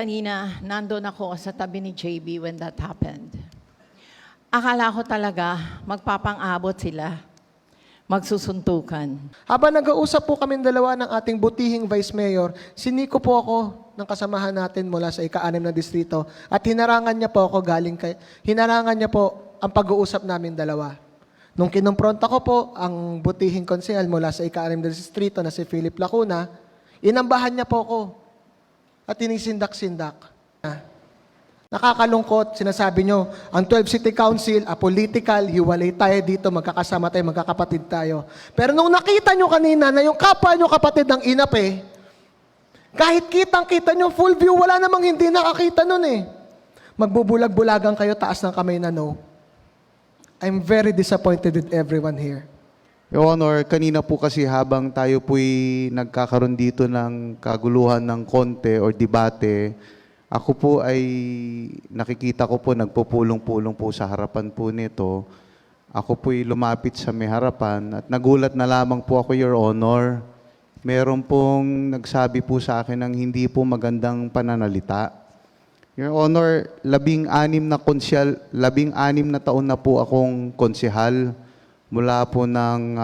Kanina, nandun ako sa tabi ni JB when that happened. Akala ko talaga magpapang-abot sila, magsusuntukan. Habang nag-uusap po kami dalawa ng ating butihing Vice Mayor, siniko po ako ng kasamahan natin mula sa ika-6 na distrito at hinarangan niya po ako hinarangan niya po ang pag-uusap namin dalawa. Nung kinumpronta ko po ang butihing konsehal mula sa ika-6 na distrito na si Philip Lacuna, inambahan niya po ako at tinisindak-sindak. Nakakalungkot, sinasabi nyo, ang 12 City Council, apolitical, hiwalay tayo dito, magkakasama tayo, magkakapatid tayo. Pero nung nakita nyo kanina na yung kapwa nyo kapatid ng INAP kahit kitang-kita nyo, full view, wala namang hindi nakakita nun Magbubulag-bulagan kayo, taas ng kamay na no. I'm very disappointed with everyone here. Your Honor, kanina po kasi habang tayo po'y nagkakaroon dito ng kaguluhan ng konte or debate, ako po ay nakikita ko po, nagpupulong-pulong po sa harapan po nito. Ako po'y lumapit sa may harapan at nagulat na lamang po ako, Your Honor. Meron pong nagsabi po sa akin ng hindi po magandang pananalita. Your Honor, 16 na taon na po akong konsehal. Mula po ng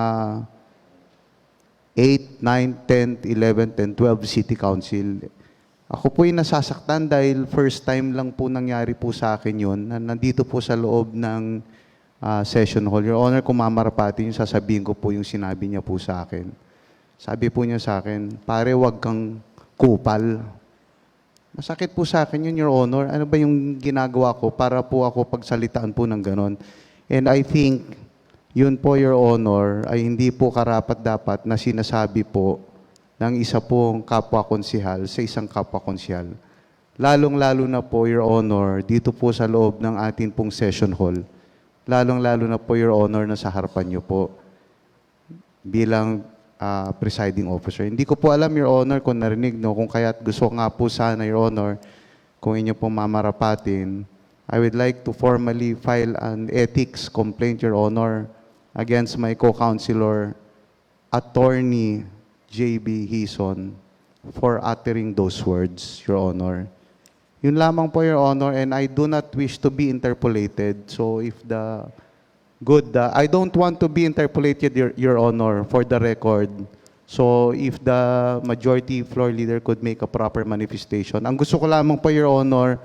8, 9, 10, 11, 10, 12 City Council. Ako po'y nasasaktan dahil first time lang po nangyari po sa akin yun. Nandito po sa loob ng session hall. Your Honor, kung mamarapati yung sasabihin ko po yung sinabi niya po sa akin. Sabi po niya sa akin, pare, wag kang kupal. Masakit po sa akin yun, Your Honor. Ano ba yung ginagawa ko para po ako pagsalitaan po ng ganon? And I think yun po, Your Honor, ay hindi po karapat-dapat na sinasabi po ng isa pong kapwa-konsihal sa isang kapwa-konsihal. Lalong-lalo na po, Your Honor, dito po sa loob ng ating pong session hall. Lalong-lalo na po, Your Honor, na sa harapan niyo po bilang presiding officer. Hindi ko po alam, Your Honor, kung narinig, no? Kung kaya't gusto nga po sana, Your Honor, kung inyo pong mamarapatin, I would like to formally file an ethics complaint, Your Honor, against my co-counselor, Attorney JB Hison, for uttering those words, Your Honor. Yun lamang po, Your Honor, and I do not wish to be interpolated. So if I don't want to be interpolated, Your Honor, for the record. So if the majority floor leader could make a proper manifestation. Ang gusto ko lamang po, Your Honor,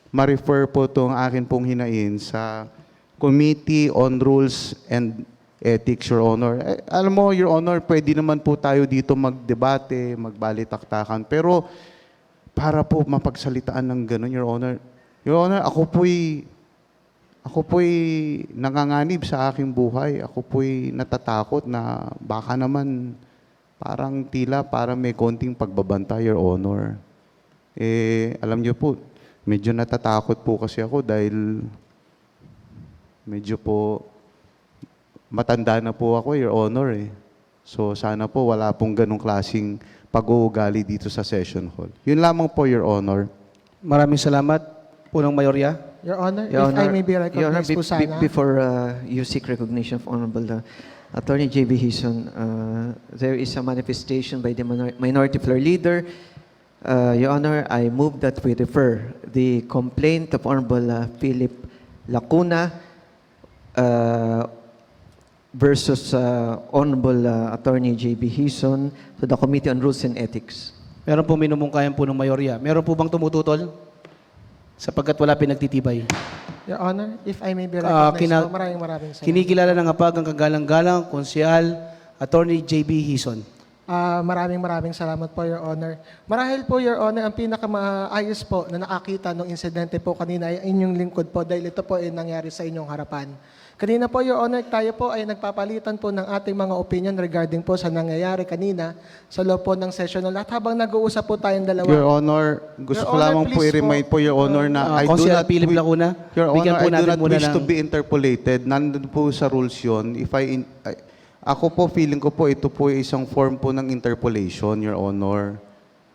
ma-refer po itong akin pong hinain sa Committee on Rules and Ethics, Your Honor. Alam mo, Your Honor, pwede naman po tayo dito magdebate, magbalitaktakan. Pero para po mapagsalitaan ng gano'n, Your Honor, ako po'y nanganganib sa aking buhay. Ako po'y natatakot na baka naman parang may konting pagbabanta, Your Honor. Alam niyo po, medyo natatakot po kasi ako dahil medyo po matanda na po ako, Your Honor. So sana po wala pong ganong klaseng pag-uugali dito sa session hall. Yun lamang po, Your Honor. Maraming salamat, Punong Mayorya. Your Honor, Your if I Honor, may be Your Honor, recognized po sana. before you seek recognition of Honorable Attorney J.B. Hison, there is a manifestation by the Minority Floor Leader. Your Honor, I move that we refer the complaint of Honorable Philip Lacuna versus Honorable Attorney J.B. Hison to the Committee on Rules and Ethics. Meron po minumungkayan po ng Mayorya. Meron po bang tumututol? Sapagkat wala pinagtitibay. Your Honor, if I may be recognized po, maraming salamat. Kinikilala ng apag ang kagalang-galang, Konsehal, Attorney J.B. Hison. Maraming salamat po, Your Honor. Marahil po, Your Honor, ang pinakamaayos po na nakakita ng insidente po kanina ay inyong lingkod po dahil ito po ay nangyari sa inyong harapan. Kanina po, Your Honor, tayo po ay nagpapalitan po ng ating mga opinion regarding po sa nangyayari kanina sa loob po ng session. At habang nag-uusap po tayong dalawa. Your Honor, gusto ko lamang po i-remind po, Your Honor, na I do Konsehal not Philip Lacuna, Your bigyan Honor, po I do natin not muna wish to ng- be interpolated. Nandun po sa rules yun. Ako po, feeling ko po, ito po ay isang form po ng interpolation, Your Honor.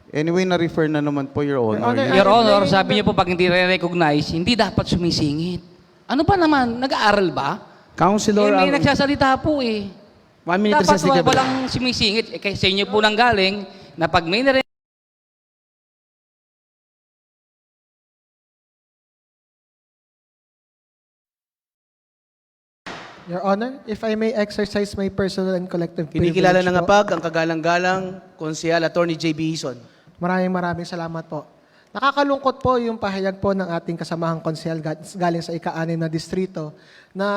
Anyway, na-refer na naman po, Your Honor. Honor, Your Honor, sabi niyo po pag hindi re-recognize, hindi dapat sumisingit. Ano pa naman? Nag-aaral ba? Councilor, May nagsasalita po eh. 1 minute Dapat recess, Secretary. walang sumisingit. Kasi sa inyo po nang galing na pag may Your Honor, if I may exercise my personal and collective privilege Kinikilala ng po. APAG ang kagalang-galang Konsehal Attorney JB Hison. Maraming salamat po. Nakakalungkot po yung pahayag po ng ating kasamahang konsehal galing sa ika-6 na distrito na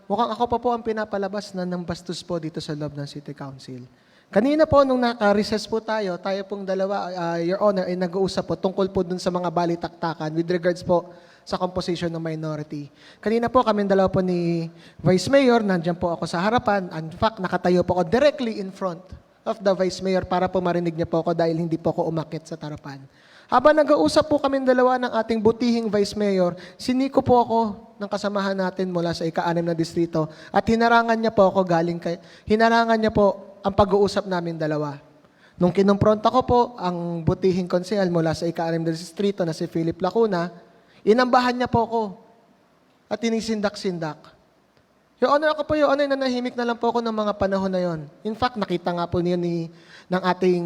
mukhang ako pa po ang pinapalabas na ng bastos po dito sa loob ng City Council. Kanina po nung naka-recess po tayo pong dalawa, Your Honor, ay nag-uusap po tungkol po dun sa mga balitaktakan with regards po sa composition ng minority. Kanina po kami dalawa po ni Vice Mayor, nandiyan po ako sa harapan. In fact, nakatayo po ako directly in front of the Vice Mayor para po marinig niya po ako dahil hindi po ako umakit sa tarapan. Habang nag-uusap po kami dalawa ng ating butihing Vice Mayor, siniko po ako ng kasamahan natin mula sa ika-6 na distrito at hinarangan niya po ang pag-uusap namin dalawa. Nung kinumpronta ko po ang butihing konsehal mula sa ika-6 na distrito na si Philip Lacuna, inambahan niya po ako at inisindak-sindak. Your Honor, ako po, Your Honor, nanahimik na lang po ako ng mga panahon na yon. In fact, nakita nga po niyo ng ating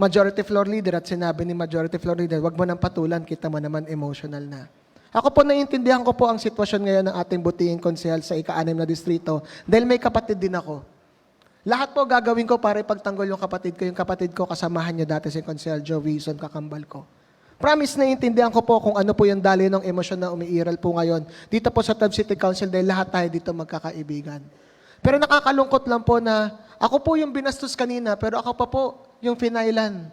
Majority Floor Leader at sinabi ni Majority Floor Leader, wag mo nang patulan, kita mo naman emotional na. Ako po, naiintindihan ko po ang sitwasyon ngayon ng ating butihing konsehal sa ika-6 na distrito dahil may kapatid din ako. Lahat po gagawin ko para ipagtanggol yung kapatid ko kasamahan niya dati si Konsehal Joe Wilson, kakambal ko. Promise, naiintindihan ko po kung ano po yung daloy ng emosyon na umiiral po ngayon dito po sa Tab City Council dahil lahat tayo dito magkakaibigan. Pero nakakalungkot lang po na ako po yung binastos kanina pero ako pa po yung finailan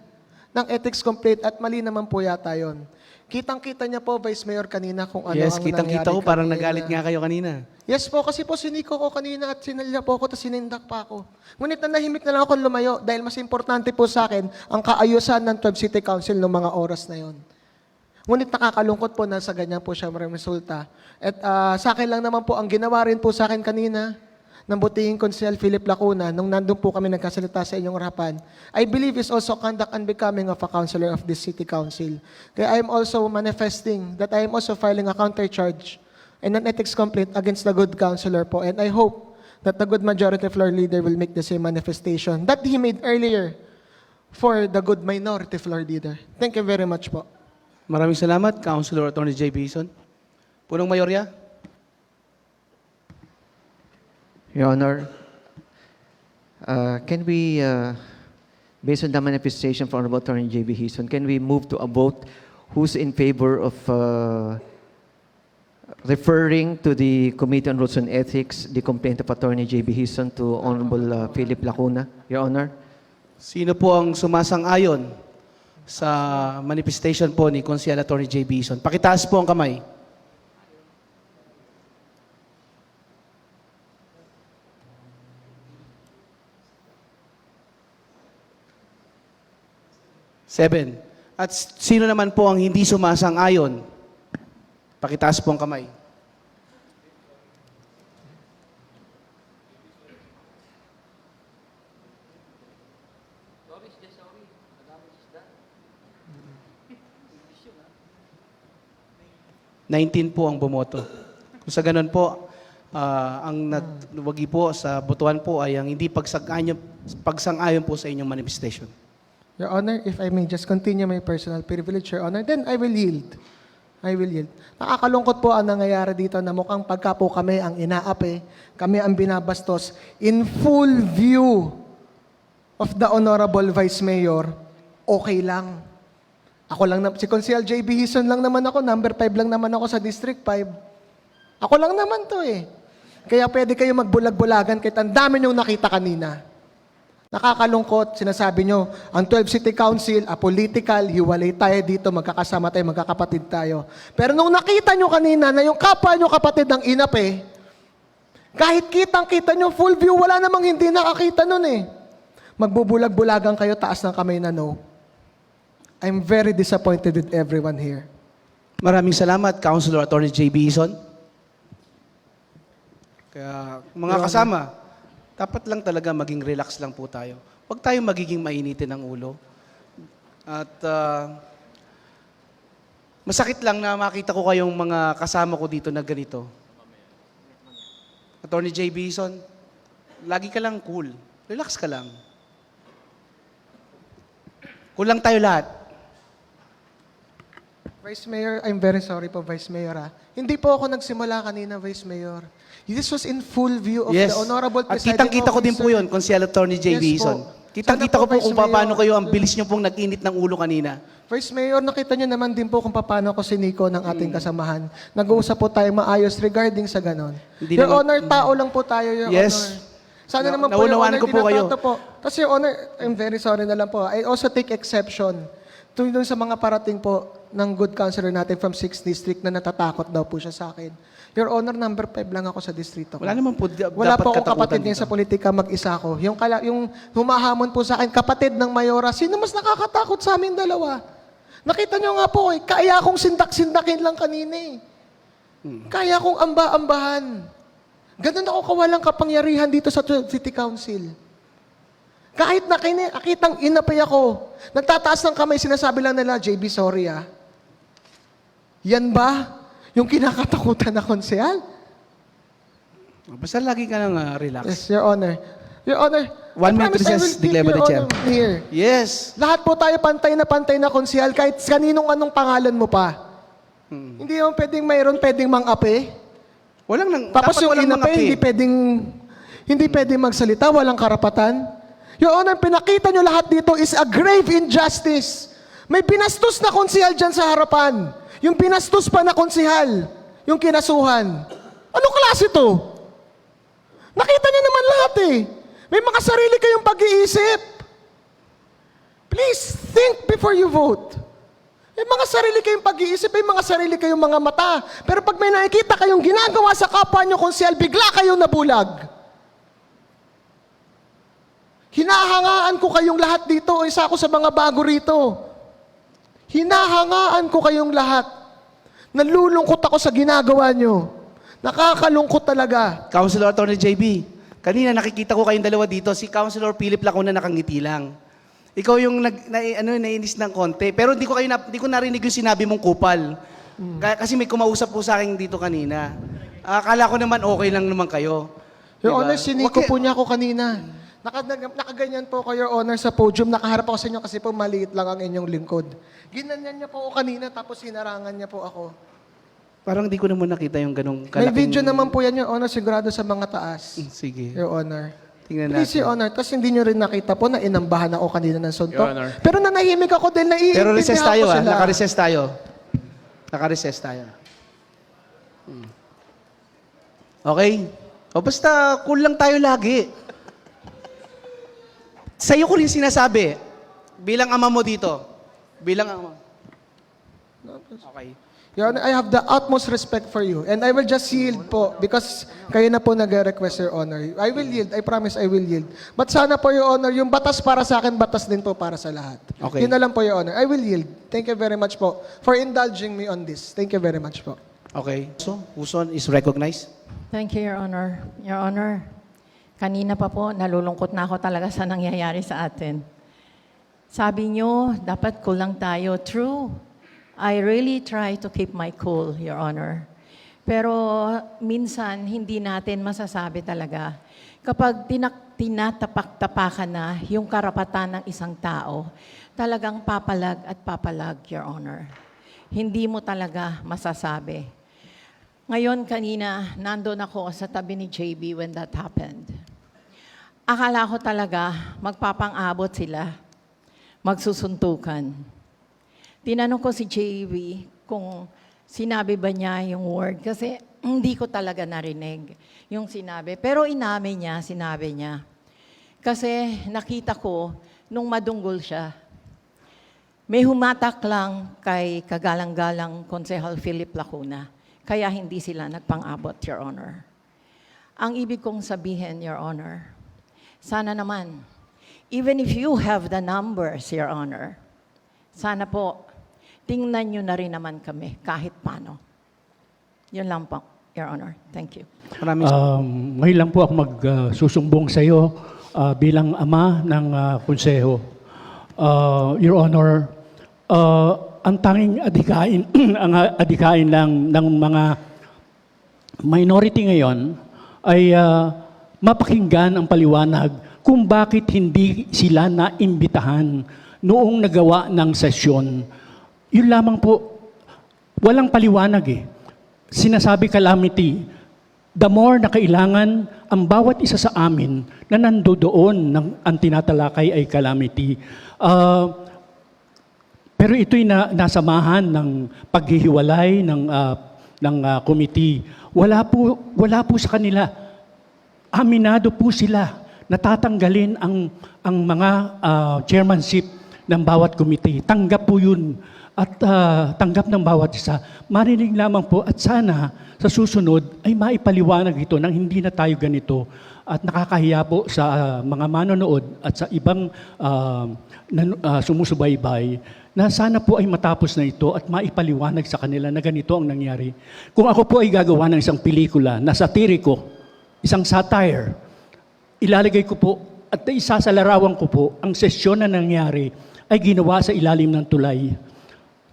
ng ethics complaint at mali naman po yata yun. Kitang-kita niya po, Vice Mayor, kanina kung ano Yes, ang kitang-kita ko, nangyari parang kanina. nagalit nga kayo kanina. Yes po, kasi po siniko ko kanina at sinalya po ako at sinindak pa ako. Ngunit nanahimik na lang ako lumayo dahil mas importante po sa akin ang kaayusan ng 12 City Council noong mga oras na yon. Ngunit nakakalungkot po na sa ganyan po siya resulta. At sa akin lang naman po, ang ginawa rin po sa akin kanina ng butihing Konsehal Philip Lacuna, nung nandun po kami nagkasalita sa inyong harapan, I believe is also conduct and becoming of a councilor of this City Council. Kaya I am also manifesting that I am also filing a countercharge and an ethics complaint against the good councilor po. And I hope that the good majority floor leader will make the same manifestation that he made earlier for the good minority floor leader. Thank you very much po. Maraming salamat, Councilor Attorney JB Hison. Punong Mayorya. Your Honor, can we, based on the manifestation from Honorable Attorney J.B. Hison, can we move to a vote who's in favor of referring to the Committee on Rules and Ethics the complaint of Attorney J.B. Hison to Honorable Philip Lacuna, Your Honor? Sino po ang sumasang-ayon sa manifestation po ni Konsehal Attorney JB Hison? Pakitaas po ang kamay. Seven. At sino naman po ang hindi sumasang-ayon? Pakitaas po ang kamay. Nineteen po ang bumoto. Kung sa ganun po, ang nagwagi po sa botohan po ay ang hindi pagsang-ayon po sa inyong manifestation. Your Honor, if I may just continue my personal privilege, Your Honor, then I will yield. I will yield. Nakakalungkot po ang nangyayari dito na mukhang pagka po kami ang inaapi, kami ang binabastos, in full view of the Honorable Vice Mayor, okay lang. Ako lang, si Konsehal JB Hison lang naman ako, number 5 lang naman ako sa District 5. Ako lang naman to eh. Kaya pwede kayo magbulag-bulagan kahit ang dami niyong nakita kanina. Nakakalungkot, sinasabi nyo, ang 12 City Council, apolitical, hiwalay tayo dito, magkakasama tayo, magkakapatid tayo. Pero nung nakita nyo kanina na yung kapwa nyo kapatid ng inape, kahit kitang-kita nyo full view, wala namang hindi nakakita nun eh. Magbubulag-bulagan kayo, taas ng kamay na no. I'm very disappointed with everyone here. Maraming salamat, Councilor Attorney JB Hison. Kaya, mga kasama, dapat lang talaga maging relax lang po tayo. Huwag tayong magiging mainitin ng ulo. At masakit lang na makita ko kayong mga kasama ko dito na ganito. Attorney JB Hison, lagi ka lang cool. Relax ka lang. Cool lang tayo lahat. Vice Mayor, I'm very sorry po, Vice Mayor. Hindi po ako nagsimula kanina, Vice Mayor. This was in full view of Yes. the Honorable At Presiding kitang-kita ko din po Officer. yun, Consiel Attorney JB Yes po. Hison. Kitang-kita Sana ko po Vice kung paano Mayor, kayo, ang bilis nyo pong nag-init ng ulo kanina. Vice Mayor, nakita niyo naman din po kung paano ko si Nico ng ating kasamahan. Nag-uusap po tayo maayos regarding sa ganon. Hindi Your naman- Honor, tao lang po tayo, Your Yes. Honor. Sana naman po, Your Naunawaan Honor, ko po kayo. tinatrato po. Kasi, Your Honor, I'm very sorry na lang po. I also take exception to dun sa mga parating po ng good counselor natin from 6th District na natatakot daw po siya sa akin. Your Honor, number 5 lang ako sa distrito ko. Wala naman po Wala dapat po akong katakutan kapatid niya dito. sa politika, mag-isa ko. Yung humahamon po sa akin, kapatid ng Mayora, sino mas nakakatakot sa aming dalawa? Nakita niyo nga po, kaya akong sindak-sindakin lang kanina eh. Kaya akong amba-ambahan. Ganun ako kawalang kapangyarihan dito sa City Council. Kahit nakitang inapay ako, nagtataas ng kamay, sinasabi lang nila, JB, sorry ah. Yan ba yung kinakatakutan na konsehal? Basta lagi ka nang relax. Yes, Your Honor. Your Honor, 1 I minute promise I recess, will keep declare by Your the chair. Honor here. Yes. Lahat po tayo pantay na konsehal, kahit kaninong anong pangalan mo pa. Hindi naman pwedeng mang-ape. Walang nang, Tapos dapat yung walang inape, mga hindi pwedeng magsalita, walang karapatan. Your Honor, pinakita nyo lahat dito is a grave injustice. May pinastos na konsehal dyan sa harapan. Yung pinastos pa na konsehal, yung kinasuhan. Anong klase to? Nakita nyo naman lahat eh. May mga sarili kayong pag-iisip. Please think before you vote. May mga sarili kayong pag-iisip, may mga sarili kayong mga mata. Pero pag may nakikita kayong ginagawa sa kapwa nyo konsehal, bigla kayong nabulag. Hinahangaan ko kayong lahat dito. Isa ako sa mga bago rito. Hinahangaan ko kayong lahat. Nalulungkot ako sa ginagawa nyo. Nakakalungkot talaga. Councilor Attorney JB, kanina nakikita ko kayong dalawa dito, si Councilor Philip Lacuna nakangiti lang. Ikaw yung nainis ng konti. Pero hindi ko narinig yung sinabi mong kupal. Kasi may kumausap po sa akin dito kanina. Akala ko naman okay lang naman kayo. Your Diba? Honor, siniko po niya ako kanina. Nakaganyan po ko, Your Honor, sa podium. Nakaharap ako sa inyo kasi po maliit lang ang inyong lingkod. Ginanyan niya po ako kanina, tapos hinarangan niya po ako. Parang hindi ko naman nakita yung ganong May kalaking... video naman po yan, Your Honor, sigurado sa mga taas. Sige. Your Honor. Tingnan Please, natin. Your Honor, kasi hindi nyo rin nakita po na inambahan ako kanina ng suntok. Your Honor. Pero nanahimik ako dahil Pero recess naiintindihan tayo ko sila. Naka-recess tayo. Naka-recess tayo. Okay? O basta cool lang tayo lagi. Sa'yo ko rin sinasabi, bilang ama mo dito. Bilang ama. Okay. Your Honor, I have the utmost respect for you. And I will just yield po because kayo na po nag-request, Your Honor. I will yield. I promise I will yield. But sana po, Your Honor, yung batas para sa akin, batas din po para sa lahat. Okay. Yun na lang po, Your Honor. I will yield. Thank you very much po for indulging me on this. Thank you very much po. Okay. So, Huson is recognized. Thank you, Your Honor. Your Honor, kanina pa po, nalulungkot na ako talaga sa nangyayari sa atin. Sabi nyo, dapat cool lang tayo. True. I really try to keep my cool, Your Honor. Pero minsan, hindi natin masasabi talaga. Kapag tinatapak-tapakan na yung karapatan ng isang tao, talagang papalag at papalag, Your Honor. Hindi mo talaga masasabi. Ngayon, kanina, nandun ako sa tabi ni JB when that happened. Akala ko talaga magpapang-abot sila, magsusuntukan. Tinanong ko si JB kung sinabi ba niya yung word kasi hindi ko talaga narinig yung sinabi. Pero inamin niya, sinabi niya. Kasi nakita ko nung madunggol siya, may humatak lang kay kagalang-galang Konsehal Philip Lacuna. Kaya hindi sila nagpang-abot, Your Honor. Ang ibig kong sabihin, Your Honor, sana naman, even if you have the numbers, Your Honor, sana po, tingnan nyo na rin naman kami kahit paano. Yun lang po, Your Honor. Thank you. Maraming Ngayon lang po ako magsusumbong sa iyo bilang ama ng konseho. Your Honor, ang tanging adikain, ang adikain lang ng mga minority ngayon ay mapakinggan ang paliwanag kung bakit hindi sila naimbitahan noong nagawa ng sesyon. Yun lamang po, Walang paliwanag eh. Sinasabi calamity. The more na kailangan ang bawat isa sa amin na nandoon ng ang tinatalakay ay calamity. Pero ito'y nasamahan ng paghihiwalay ng committee. Wala po sa kanila. Aminado po sila. Natatanggalin ang mga chairmanship ng bawat committee. Tanggap po yun. At tanggap ng bawat isa. Marinig lamang po at sana sa susunod ay maipaliwanag ito nang hindi na tayo ganito. At nakakahiya po sa mga manonood at sa ibang sumusubaybay na sana po ay matapos na ito at maipaliwanag sa kanila na ganito ang nangyari. Kung ako po ay gagawa ng isang pelikula na satiriko, isang satire, ilalagay ko po at isasalarawan ko po ang sesyon na nangyari ay ginawa sa ilalim ng tulay.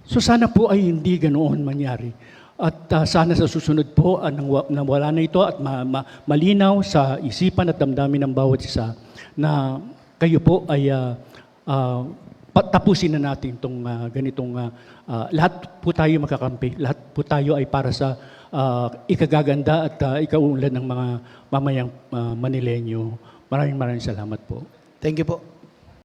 So sana po ay hindi ganoon mangyari. At sana sa susunod po nang wala na ito at malinaw sa isipan at damdamin ng bawat isa na kayo po ay tapusin na natin itong ganitong lahat po tayo makakampi. Lahat po tayo ay para sa ikagaganda at ikaunlad ng mga mamayang Manilenyo. Maraming salamat po. Thank you po.